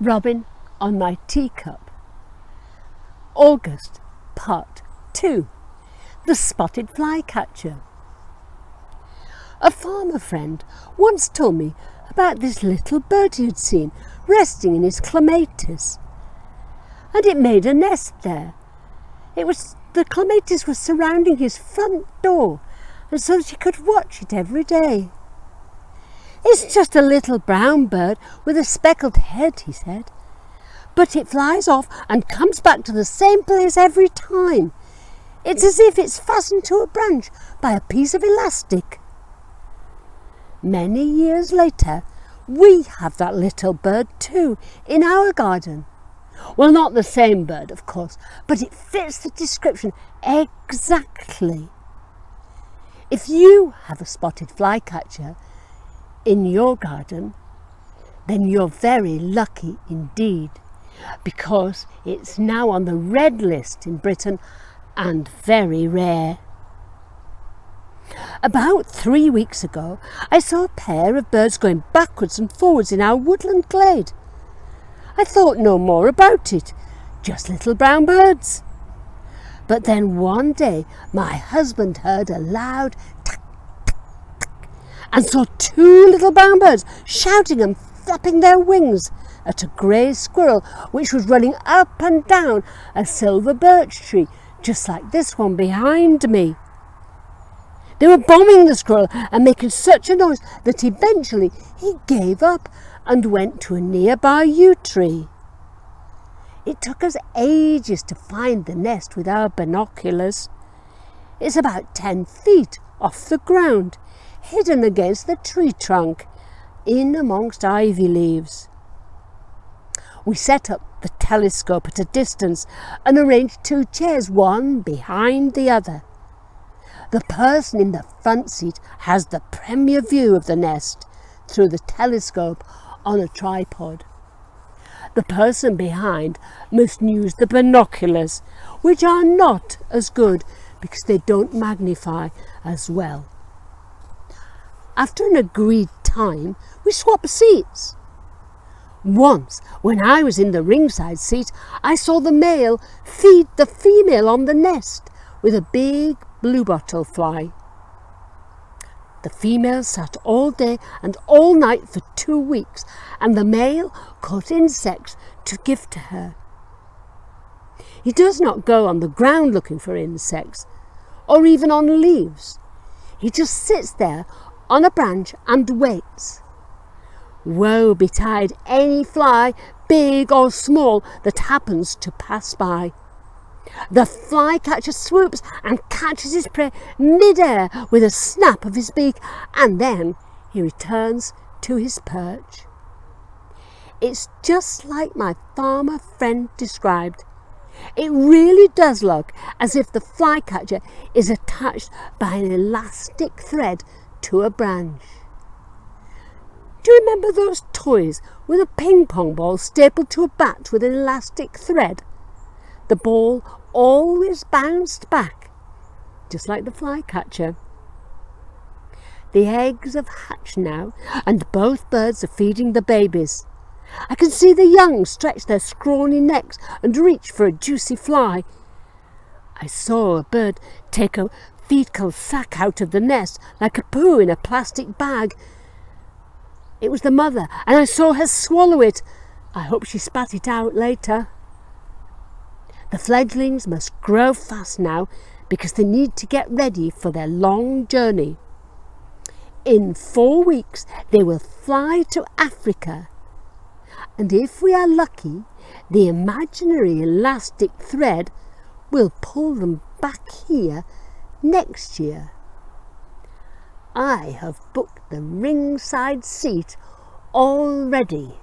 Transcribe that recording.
Robin on my teacup. August, Part 2. The spotted flycatcher. A farmer friend once told me about this little bird he had seen resting in his clematis, and it made a nest there. The clematis was surrounding his front door, and so she could watch it every day. "It's just a little brown bird with a speckled head," he said, "but it flies off and comes back to the same place every time. It's as if it's fastened to a branch by a piece of elastic." Many years later, we have that little bird too in our garden. Well, not the same bird, of course, but it fits the description exactly. If you have a spotted flycatcher in your garden, then you're very lucky indeed, because it's now on the red list in Britain and very rare. About 3 weeks ago, I saw a pair of birds going backwards and forwards in our woodland glade. I thought no more about it, just little brown birds. But then one day my husband heard a loud tack, tack, tack, and saw 2 little brown birds shouting and flapping their wings at a grey squirrel which was running up and down a silver birch tree, just like this one behind me. They were bombing the squirrel and making such a noise that eventually he gave up and went to a nearby yew tree. It took us ages to find the nest with our binoculars. It's about 10 feet off the ground, hidden against the tree trunk, in amongst ivy leaves. We set up the telescope at a distance and arranged 2 chairs, one behind the other. The person in the front seat has the premier view of the nest through the telescope on a tripod. The person behind must use the binoculars, which are not as good because they don't magnify as well. After an agreed time, we swap seats. Once, when I was in the ringside seat, I saw the male feed the female on the nest with a big bluebottle fly. The female sat all day and all night for 2 weeks, and the male caught insects to give to her. He does not go on the ground looking for insects, or even on leaves. He just sits there on a branch and waits. Woe betide any fly, big or small, that happens to pass by. The flycatcher swoops and catches his prey mid-air with a snap of his beak, and then he returns to his perch. It's just like my farmer friend described. It really does look as if the flycatcher is attached by an elastic thread to a branch. Do you remember those toys with a ping pong ball stapled to a bat with an elastic thread? The ball always bounced back, just like the flycatcher. The eggs have hatched now, and both birds are feeding the babies. I can see the young stretch their scrawny necks and reach for a juicy fly. I saw a bird take a fecal sac out of the nest like a poo in a plastic bag. It was the mother, and I saw her swallow it. I hope she spat it out later. The fledglings must grow fast now because they need to get ready for their long journey. In 4 weeks they will fly to Africa, and if we are lucky, the imaginary elastic thread will pull them back here next year. I have booked the ringside seat already.